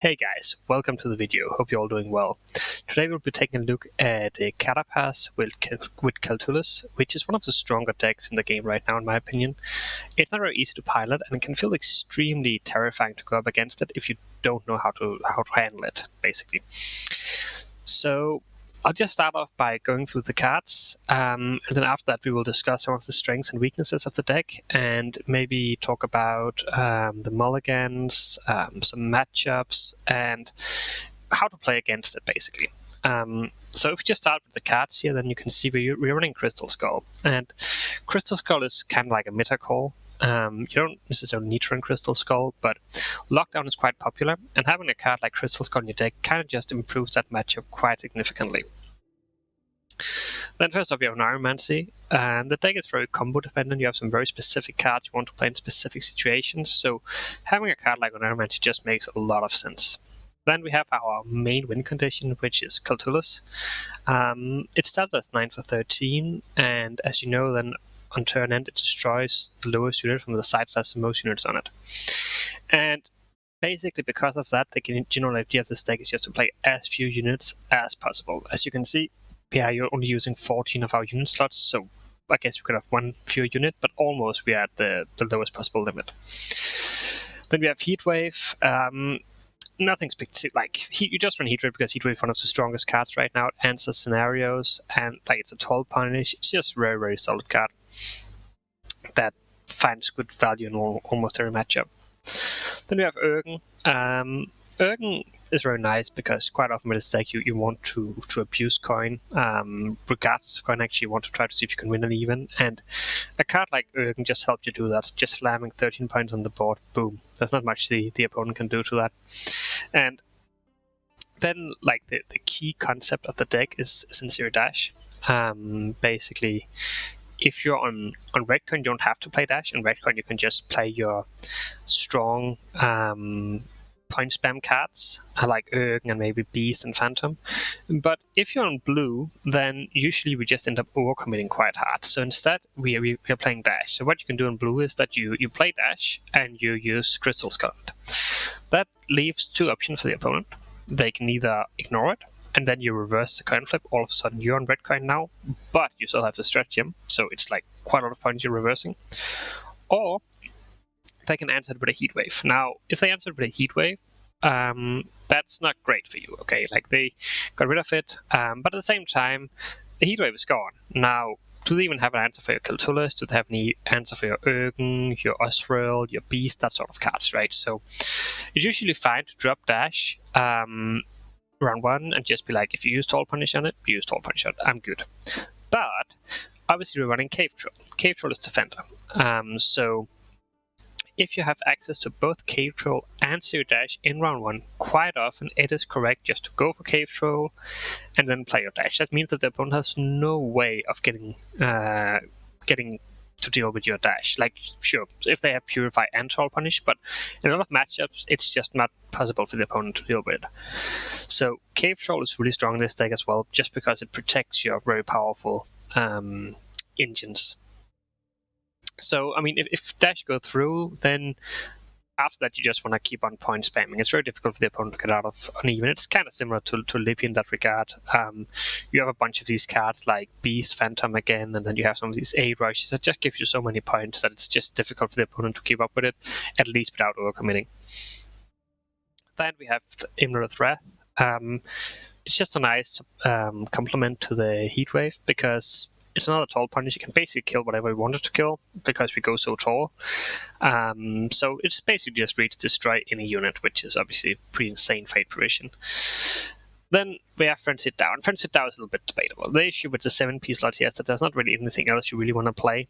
Hey guys, welcome to the video. Hope you're all doing well. Today we'll be taking a look at the Catapass with Keltullis, which is one of the stronger decks in the game right now in my opinion. It's not very easy to pilot and it can feel extremely terrifying to go up against it if you don't know how to handle it, basically. So I'll just start off by going through the cards, and then after that we will discuss some of the strengths and weaknesses of the deck, and maybe talk about the mulligans, some matchups, and how to play against it, basically. So if we just start with the cards here, then you can see we're running Crystal Skull, and Crystal Skull is kind of like a meta call. You don't necessarily need to run Crystal Skull, but Lockdown is quite popular, and having a card like Crystal Skull in your deck kind of just improves that matchup quite significantly. Then first off, you have Neuromancy. The deck is very combo dependent. You have some very specific cards you want to play in specific situations, so having a card like Neuromancy just makes a lot of sense. Then we have our main win condition, which is Keltullis. It starts as 9 for 13, and as you know, then on turn end, it destroys the lowest unit from the side that has the most units on it. And basically, because of that, the general idea of this deck is just to play as few units as possible. As you can see, you're only using 14 of our unit slots, so I guess we could have one fewer unit, but almost we are at the lowest possible limit. Then we have Heatwave. Nothing specific. You just run Heatwave because Heatwave is one of the strongest cards right now. It answers scenarios, and it's a 12 punish. It's just a very, very solid card that finds good value in almost every matchup. Then we have Urgen. Urgen is very nice because quite often with this deck you want to abuse coin. Regardless of coin, actually you want to try to see if you can win an even. And a card like Urgen just helps you do that. Just slamming 13 points on the board, boom. There's not much the opponent can do to that. And then the key concept of the deck is in zero dash. Basically, if you're on red coin, you don't have to play dash. In red coin, you can just play your strong point spam cards like Urgen and maybe Beast and Phantom. But if you're on blue, then usually we just end up overcommitting quite hard. So instead, we are playing dash. So what you can do in blue is that you play dash and you use Crystal Skull. That leaves two options for the opponent. They can either ignore it, and then you reverse the coin flip. All of a sudden, you're on red coin now, but you still have the stratagem, so it's quite a lot of points you're reversing. Or they can answer it with a heat wave. Now, if they answer it with a heat wave, that's not great for you. Okay, they got rid of it, but at the same time, the heat wave is gone. Now, do they even have an answer for your Keltullis? Do they have any answer for your Urgen, your Osril, your Beast, that sort of cards, right? So it's usually fine to drop dash round one and just be like, if you use Tall Punish on it, you use Tall Punish on it, I'm good. But obviously we're running Cave Troll. Cave Troll is Defender. So if you have access to both Cave Troll and Zero Dash in round one, quite often it is correct just to go for Cave Troll and then play your dash. That means that the opponent has no way of getting to deal with your dash. Sure, if they have Purify and Tall Punish, but in a lot of matchups, it's just not possible for the opponent to deal with it. So Cave Troll is really strong in this deck as well, just because it protects your very powerful engines. So, I mean, if dash go through, then after that you just want to keep on point spamming. It's very difficult for the opponent to get out of uneven. It's kind of similar to Lippy in that regard. You have a bunch of these cards like Beast, Phantom again, and then you have some of these A rushes that just give you so many points that it's just difficult for the opponent to keep up with it, at least without overcommitting. Then we have Imlerith Wrath. It's just a nice complement to the Heatwave because it's another tall punish. You can basically kill whatever we wanted to kill because we go so tall. So it's basically just reach destroy any unit, which is obviously pretty insane Fate provision. Then we have Frenzied Dow. And Frenzied Dow is a little bit debatable. The issue with the 7P slot here is that there's not really anything else you really want to play.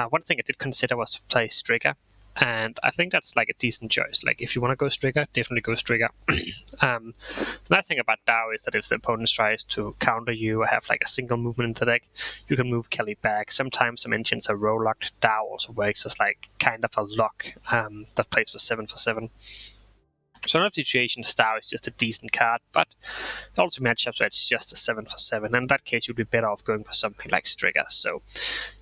One thing I did consider was to play Strigger. And I think that's a decent choice. If you want to go Strigger, definitely go Strigger. The nice thing about Dow is that if the opponent tries to counter you or have a single movement in the deck, you can move Kelly back. Sometimes some engines are roll locked. Dow also works as kind of a lock that plays for 7 for 7. So in that situation, Star is just a decent card, but also matchups where it's just a 7 for 7. In that case, you'd be better off going for something like Strigger. So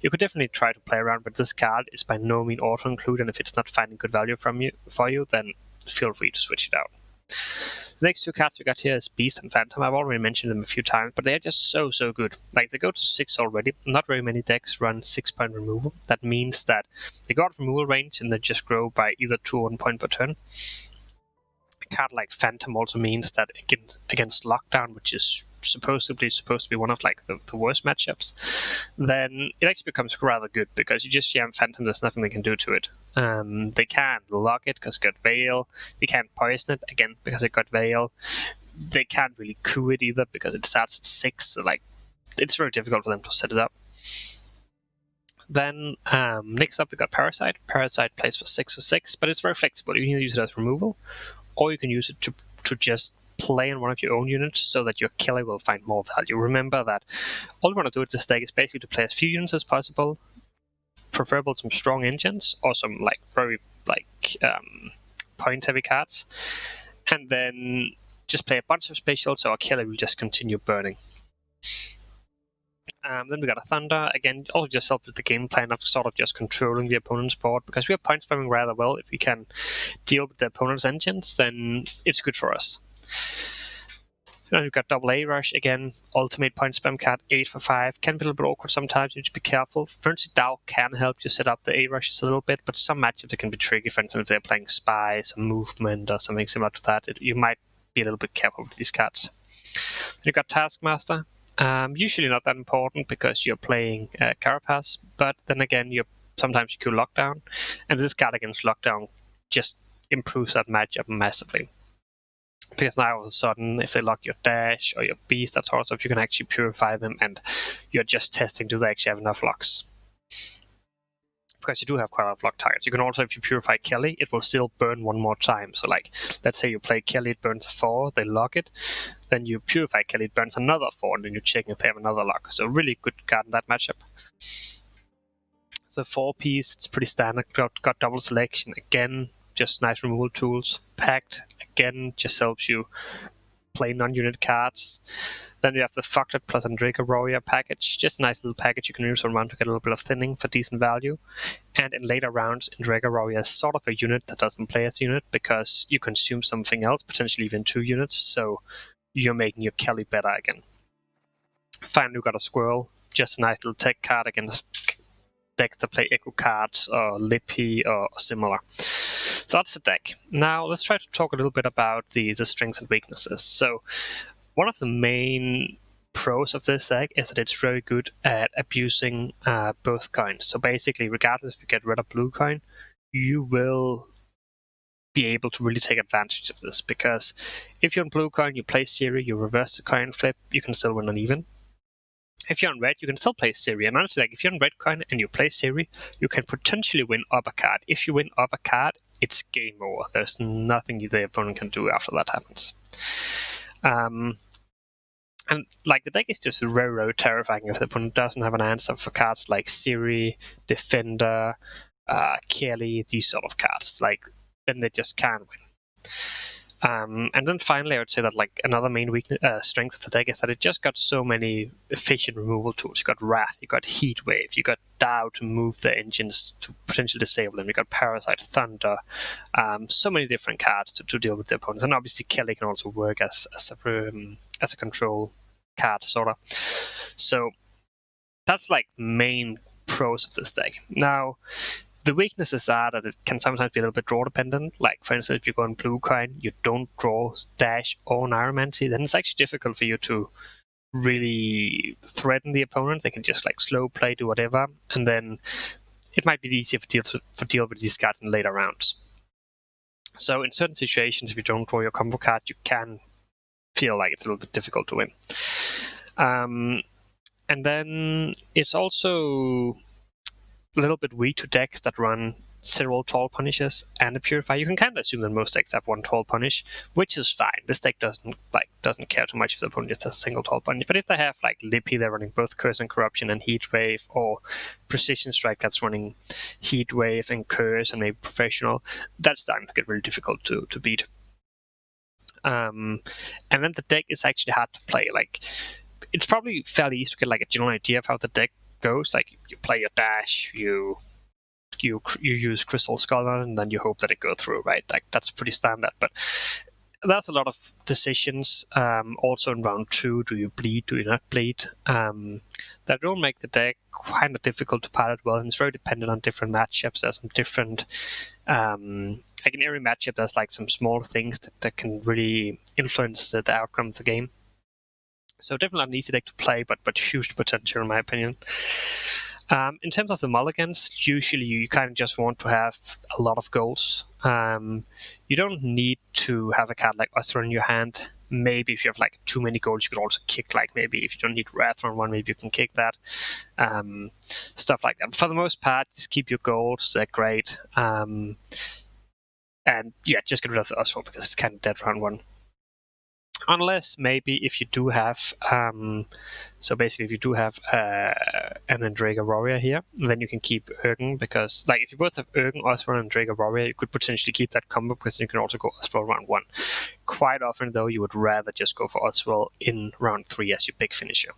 you could definitely try to play around with this card. It's by no means auto-include, and if it's not finding good value for you, then feel free to switch it out. The next two cards we got here is Beast and Phantom. I've already mentioned them a few times, but they're just so good. Like, they go to 6 already. Not very many decks run 6-point removal. That means that they go out of removal range and they just grow by either 2 or 1 point per turn. A card like Phantom also means that against Lockdown, which is supposed to be one of like the worst matchups, then it actually becomes rather good because you just jam Phantom. There's nothing they can do to it. They can't lock it because it got Veil. They can't poison it again because it got Veil. They can't really coup it either because it starts at 6. So like, it's very difficult for them to set it up. Then next up we got Parasite. Parasite plays for 6/6, but it's very flexible. You can use it as removal, or you can use it to just play on one of your own units so that your killer will find more value. Remember that all you want to do with this deck is basically to play as few units as possible, preferable some strong engines or some like very point heavy cards, and then just play a bunch of specials so our killer will just continue burning. Then we got a Thunder. Again, also just help with the game plan of sort of just controlling the opponent's board, because we are point spamming rather well. If we can deal with the opponent's engines, then it's good for us. Then we've got Double A Rush. Again, ultimate point spam card, 8 for 5. Can be a little bit awkward sometimes. You need to be careful. Frenzy Dow can help you set up the A Rushes a little bit, but some matchups it can be tricky. For instance, if they're playing Spies, or Movement, or something similar to that, you might be a little bit careful with these cards. Then you've got Taskmaster. Usually not that important because you're playing Carapace, but then again, sometimes you kill Lockdown, and this card against Lockdown just improves that matchup massively. Because now all of a sudden, if they lock your Dash or your Beast, that sort of stuff, you can actually purify them, and you're just testing, do they actually have enough locks? Because you do have quite a lot of lock targets. You can also, if you purify Kelly, it will still burn one more time. So like, let's say you play Kelly, it burns 4, they lock it, then you purify Kelly, it burns another 4, and then you check if they have another lock. So really good card in that matchup. So 4-piece, it's pretty standard, got double selection, again, just nice removal tools. Pact, again, just helps you play non-unit cards. Then you have the Fucklet plus Andrega Warrior package. Just a nice little package you can use around to get a little bit of thinning for decent value. And in later rounds, Andrega Warrior is sort of a unit that doesn't play as a unit because you consume something else, potentially even 2 units, so you're making your Kelly better again. Finally, we got a Squirrel. Just a nice little tech card against decks that play Echo cards or Lippy or similar. So that's the deck. Now let's try to talk a little bit about the strengths and weaknesses. So one of the main pros of this deck is that it's very good at abusing both coins. So basically, regardless if you get red or blue coin, you will be able to really take advantage of this, because if you're on blue coin, you play Siri, you reverse the coin flip, you can still win uneven. If you're on red, you can still play Siri. And honestly, like, if you're on red coin and you play Siri, you can potentially win up a card. If you win up a card, it's game over. There's nothing the opponent can do after that happens. And like, the deck is just very, very terrifying if the opponent doesn't have an answer for cards like Siri, Defender, Kelly, these sort of cards. Like, then they just can't win. And then finally, I would say that like another main strength of the deck is that it just got so many efficient removal tools. You got Wrath, you got Heatwave, you got Dow to move the engines to potentially disable them. You got Parasite, Thunder, so many different cards to deal with the opponents. And obviously, Kelly can also work as a control card, sort of. So that's like the main pros of this deck. Now, the weaknesses are that it can sometimes be a little bit draw dependent. Like, for instance, if you go on blue coin, you don't draw Dash or Neuromancy, then it's actually difficult for you to really threaten the opponent. They can just like slow play, do whatever, and then it might be easier to deal with these cards in later rounds. So in certain situations, if you don't draw your combo card, you can feel like it's a little bit difficult to win. And then it's also a little bit weak to decks that run several tall punishes and a purify. You can kind of assume that most decks have one tall punish, which is fine. This deck doesn't care too much if the opponent just has a single tall punish. But if they have like Lippy, they're running both Curse and Corruption and Heatwave, or Precision Strike that's running Heatwave and Curse and maybe Professional, that's starting to get really difficult to beat. And then the deck is actually hard to play. Like, it's probably fairly easy to get like a general idea of how the deck goes. Like, you play your Dash, you use Crystal Scholar, and then you hope that it goes through, right? Like, that's pretty standard. But there's a lot of decisions. Also in round 2, do you bleed? Do you not bleed? That will make the deck kind of difficult to pilot well, and it's very dependent on different matchups. There's some different, like in every matchup, there's like some small things that can really influence the outcome of the game. So definitely not an easy deck to play, but huge potential in my opinion. In terms of the mulligans, usually you kind of just want to have a lot of goals. You don't need to have a card like Usher in your hand. Maybe if you have like too many goals, you could also kick, like maybe if you don't need Wrath on one, maybe you can kick that. Stuff like that. But for the most part, just keep your goals. They're great. And yeah, just get rid of the Usher because it's kind of dead round 1. Unless maybe if you do have, so basically if you do have an Endrega Warrior here, then you can keep Ergen, because like if you both have Ergen, Oswald, and Endrega Warrior, you could potentially keep that combo because you can also go Oswald round 1. Quite often though, you would rather just go for Oswald in round 3 as your big finisher.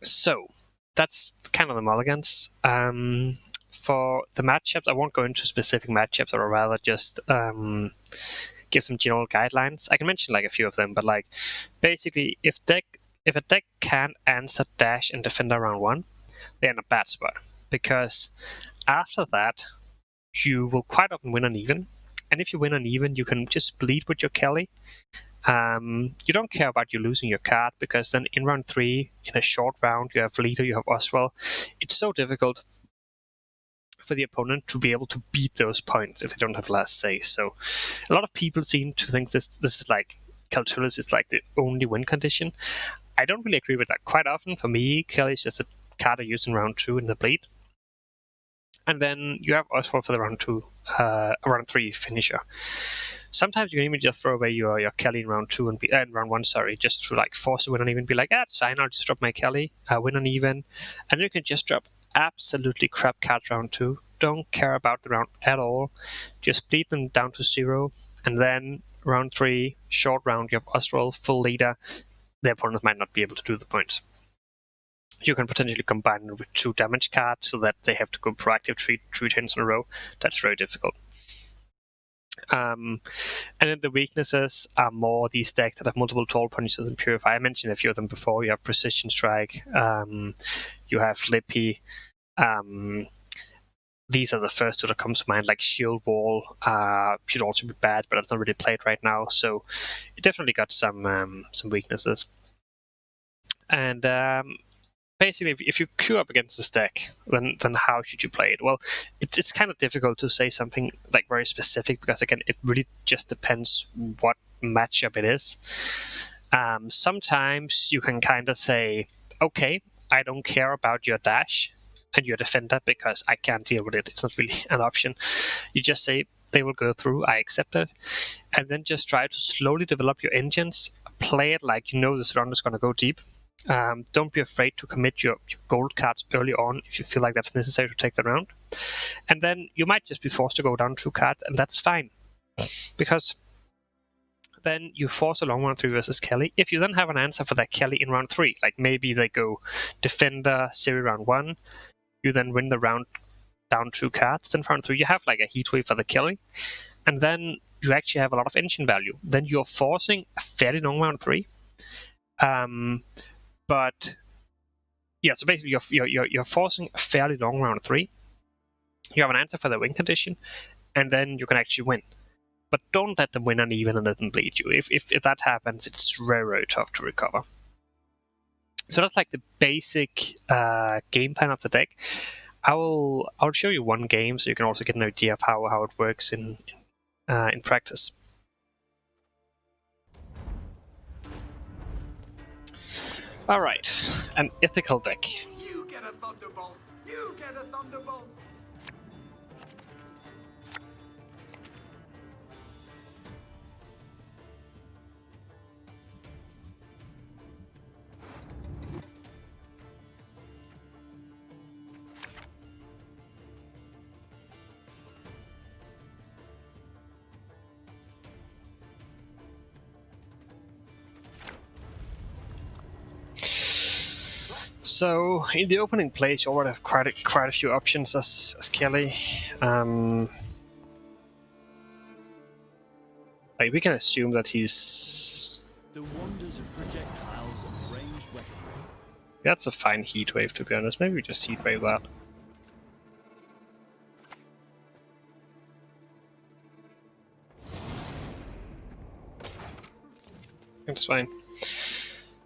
So that's kind of the mulligans. For the matchups, I won't go into specific matchups, or rather just give some general guidelines. I can mention like a few of them, but like basically if a deck can't answer Dash and Defender round 1, they're in a bad spot, because after that you will quite often win uneven, and if you win uneven, you can just bleed with your Kelly. You don't care about you losing your card, because then in round 3, in a short round, you have Leader, you have Oswald. It's so difficult for the opponent to be able to beat those points if they don't have last say. So a lot of people seem to think this is like Keltullis is like the only win condition. I don't really agree with that. Quite often, for me, Kelly is just a card I use in round 2 in the bleed. And then you have Oswald for the round 3 finisher. Sometimes you can even just throw away your Kelly in round 2 and round 1, just to like force a win uneven. Be like, it's fine, I'll just drop my Kelly, win uneven, and you can just drop absolutely crap cards round 2. Don't care about the round at all. Just bleed them down to 0, and then round 3, short round, you have Oswald, full leader. The opponent might not be able to do the points. You can potentially combine it with 2 damage cards so that they have to go proactive 3 turns in a row. That's very difficult. And then the weaknesses are more these decks that have multiple Tall Punishers and Purify. I mentioned a few of them before. You have Precision Strike, you have Lippy. These are the first 2 that comes to mind, like Shield Wall should also be bad, but it's not really played right now. So it definitely got some weaknesses. And basically, if you queue up against this deck, then how should you play it? Well, it's kind of difficult to say something like very specific, because again, it really just depends what matchup it is. Sometimes you can kind of say, okay, I don't care about your Dash and your Defender because I can't deal with it. It's not really an option. You just say, they will go through, I accept it, and then just try to slowly develop your engines, play it like you know this round is going to go deep. Don't be afraid to commit your gold cards early on if you feel like that's necessary to take the round. And then you might just be forced to go down 2 cards, and that's fine, because then you force a long round 3 versus Kelly. If you then have an answer for that Kelly in round 3, like maybe they go Defender, Siri round 1, you then win the round down 2 cards, then round 3 you have like a Heatwave for the Kelly, and then you actually have a lot of engine value. Then you're forcing a fairly long round 3. But yeah, so basically you're forcing a fairly long round 3. You have an answer for the win condition, and then you can actually win. But don't let them win uneven and let them bleed you. If that happens, it's very, very tough to recover. So that's like the basic game plan of the deck. I'll show you one game so you can also get an idea of how it works in practice. All right, an ethical deck. You get a thunderbolt. You get a thunderbolt. So in the opening place, you already have quite a few options as Kelly. Right, we can assume that he's... The wonders of projectiles and ranged weaponry. That's a fine heat wave, to be honest. Maybe we just heat wave that. It's fine.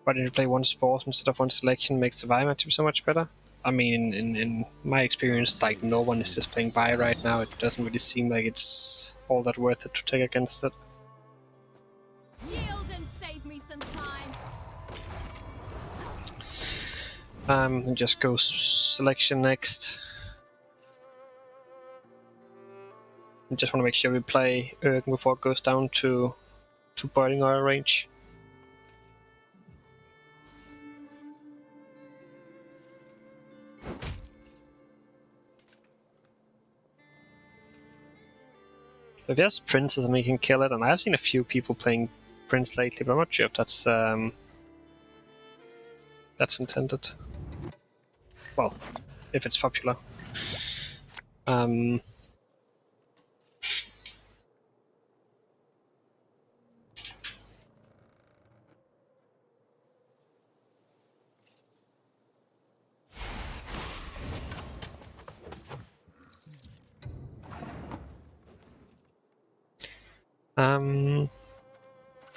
Why didn't you play one sport instead of one selection? Makes the Vi matchup so much better. I mean, in my experience, like, no one is just playing Vi right now. It doesn't really seem like it's all that worth it to take against it. Yield and save me some time. And just go selection next. I just want to make sure we play Ergen before it goes down to boiling oil range. If he has Prince, then we can kill it, and I've seen a few people playing Prince lately, but I'm not sure if that's intended. Well, if it's popular.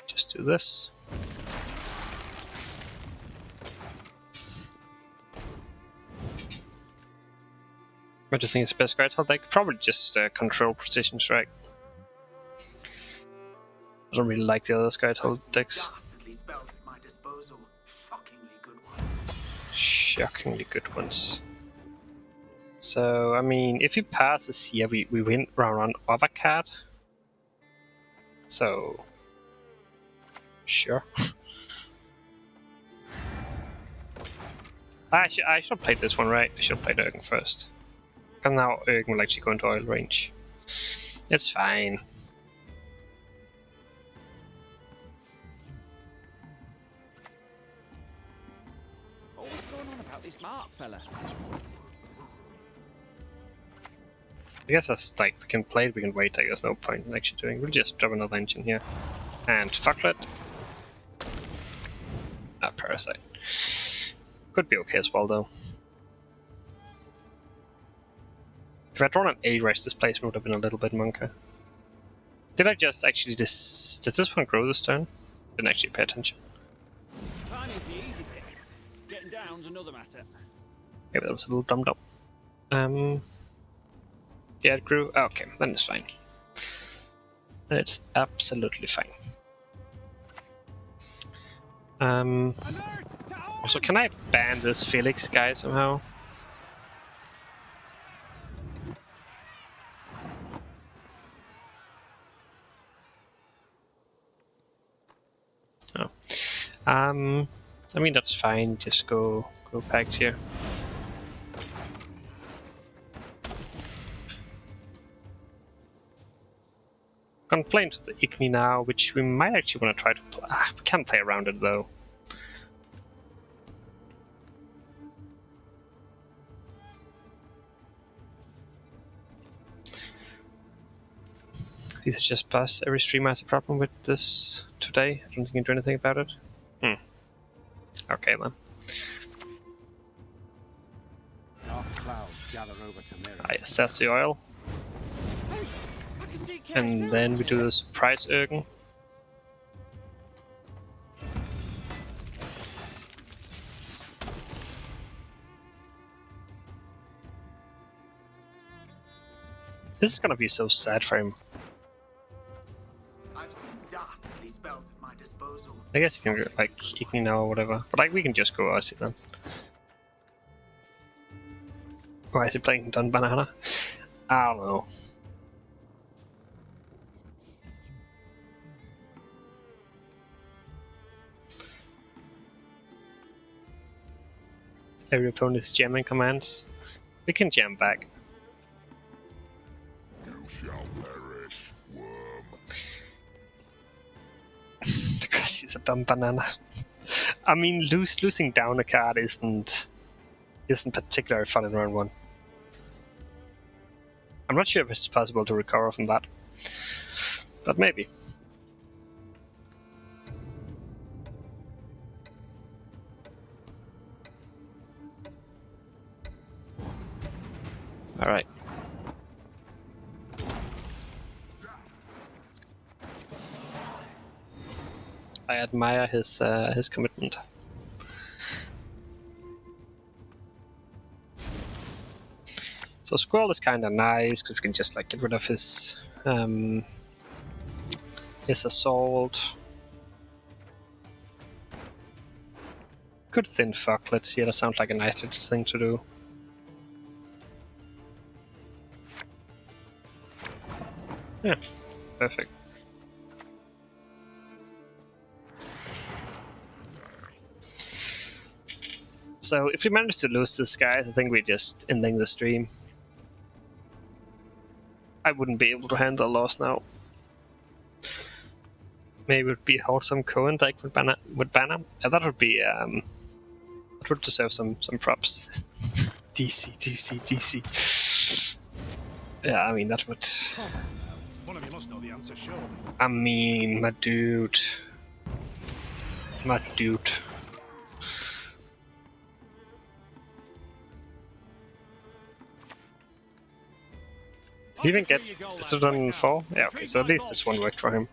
Just do this. What do you think is the best guard held deck? Probably just control precision strike. I don't really like the other guard held decks. Dastardly spells at my disposal. Shockingly good ones. Shockingly good ones. So, I mean, if we pass this here, we win round on other card. So, sure. I should have played this one, right? I should have played Ergen first. Because now Ergen will actually go into oil range. It's fine. What's going on about this Mark fella? I guess that's like, we can play it, we can wait, like, there's no point in actually doing. We'll just drop another engine here. And fucklet. Parasite. Could be okay as well, though. If I'd drawn an A-Res displacement, would have been a little bit monker. Did I just actually did this one grow this turn? Didn't actually pay attention. Climbing's the easy bit. Getting down's another matter. Maybe that was a little dummed up. Yeah, it grew. Oh, okay, then it's fine. Then it's absolutely fine. Also, can I ban this Felix guy somehow? Oh. I mean, that's fine. Just go packed here. Gonna play into the Igni now, which we might actually want to try to play. We can't play around it though. These are just busts. Every streamer has a problem with this today. I don't think you can do anything about it. Okay then. Dark clouds gather over to mirror. Ah, yes, that's the oil. And then we do the surprise Ergen. This is gonna be so sad for him. I've seen dastardly spells at my disposal. I guess he can go, like, Igni now or whatever. But like, we can just go icy then. Why is he playing Dun Banana? I don't know. Every opponent is jamming commands. We can jam back. You shall perish, worm. Because he's a dumb banana. I mean, losing down a card isn't particularly fun in round 1. I'm not sure if it's possible to recover from that, but maybe. Alright. I admire his commitment. So Squirrel is kind of nice because we can just like get rid of his assault. Good thin fuck. Let's see. That sounds like a nice little thing to do. Yeah, perfect. So if we manage to lose this guy, I think we're just ending the stream. I wouldn't be able to handle a loss now. Maybe it would be a wholesome Cohen deck with Banner. Yeah, that would be that would deserve some props. DC, DC, DC. Yeah, I mean that would. One of you must know the answer, surely. I mean, my dude. My dude. Did he even get this done 4? Yeah, okay, so at least this one worked for him.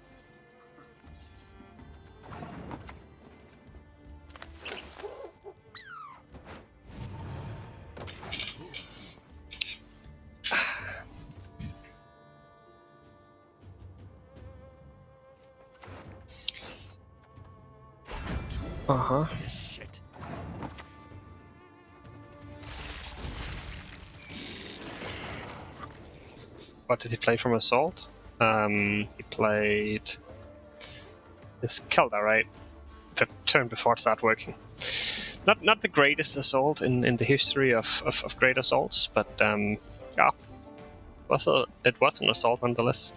Uh-huh. Shit. What did he play from Assault? He played this Kelda, right? The turn before it started working. Not the greatest assault in the history of great assaults, but yeah, it was an assault nonetheless.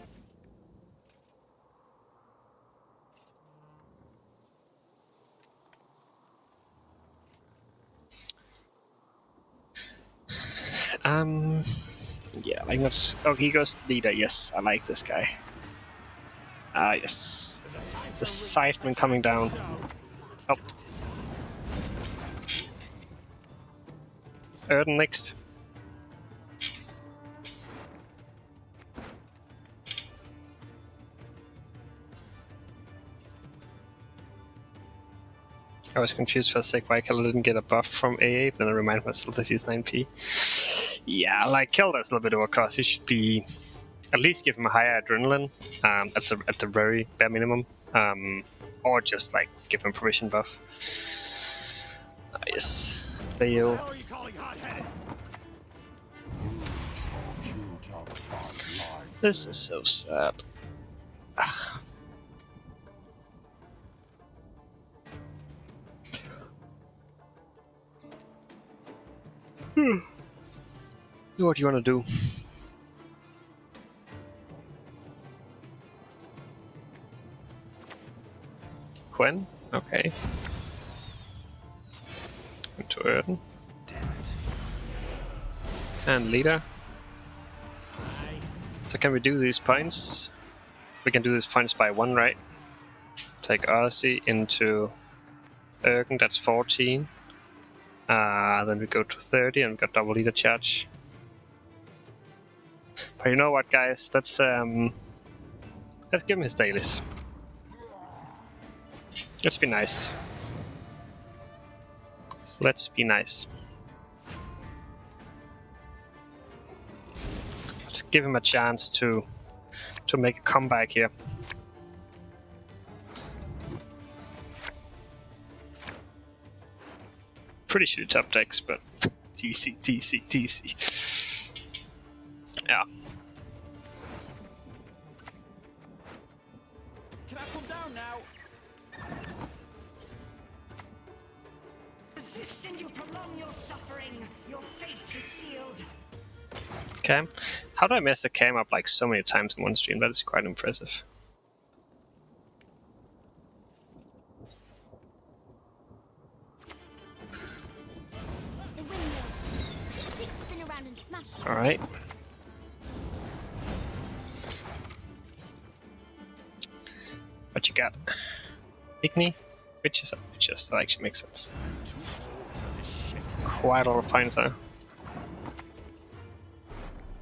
Yeah, I'm not. Oh, he goes to leader. Yes, I like this guy. Ah, yes. The Scytheman coming down. Oh. Erden next. I was confused for a sec why Kelda didn't get a buff from AA, but then I reminded myself that he's 9p. Yeah, like Kelda's a little bit overcost. He should be at least give him a higher adrenaline at the very bare minimum, or just like give him provision buff. Nice, Leo. How are you calling hot-headed? This is so sad. What do you want to do? Gwen? Okay. Into Erden. Damn it. And leader. So can we do these points? We can do these points by 1, right? Take Odyssey into Ergen, that's 14. Then we go to 30 and we got double leader charge. But you know what, guys? Let's give him his dailies. Let's be nice. Let's be nice. Let's give him a chance to make a comeback here. Pretty shitty top decks, but DC, DC, DC. Yeah. Can I come down now? Resist and you prolong your suffering. Your fate is sealed. Okay. How do I mess the cam up like so many times in one stream? That is quite impressive. The windmill. Sticks spin around and smash you. Alright. What you got? Igni? Witches? Witches, that actually makes sense. Quite a lot of points, huh?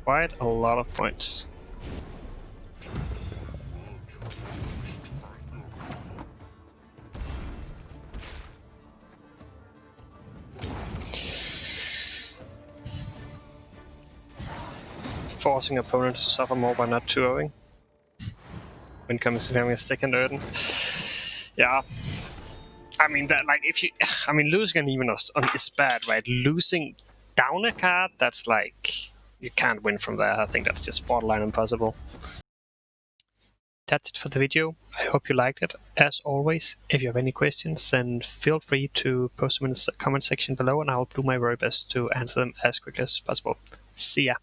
quite a lot of points. Forcing opponents to suffer more by not 2-0ing when it comes to having a second Erden. Yeah. I mean, that, like, if you, I mean, losing an even is bad, right? Losing down a card, that's like, you can't win from there. I think that's just borderline impossible. That's it for the video. I hope you liked it. As always, if you have any questions, then feel free to post them in the comment section below, and I'll do my very best to answer them as quickly as possible. See ya!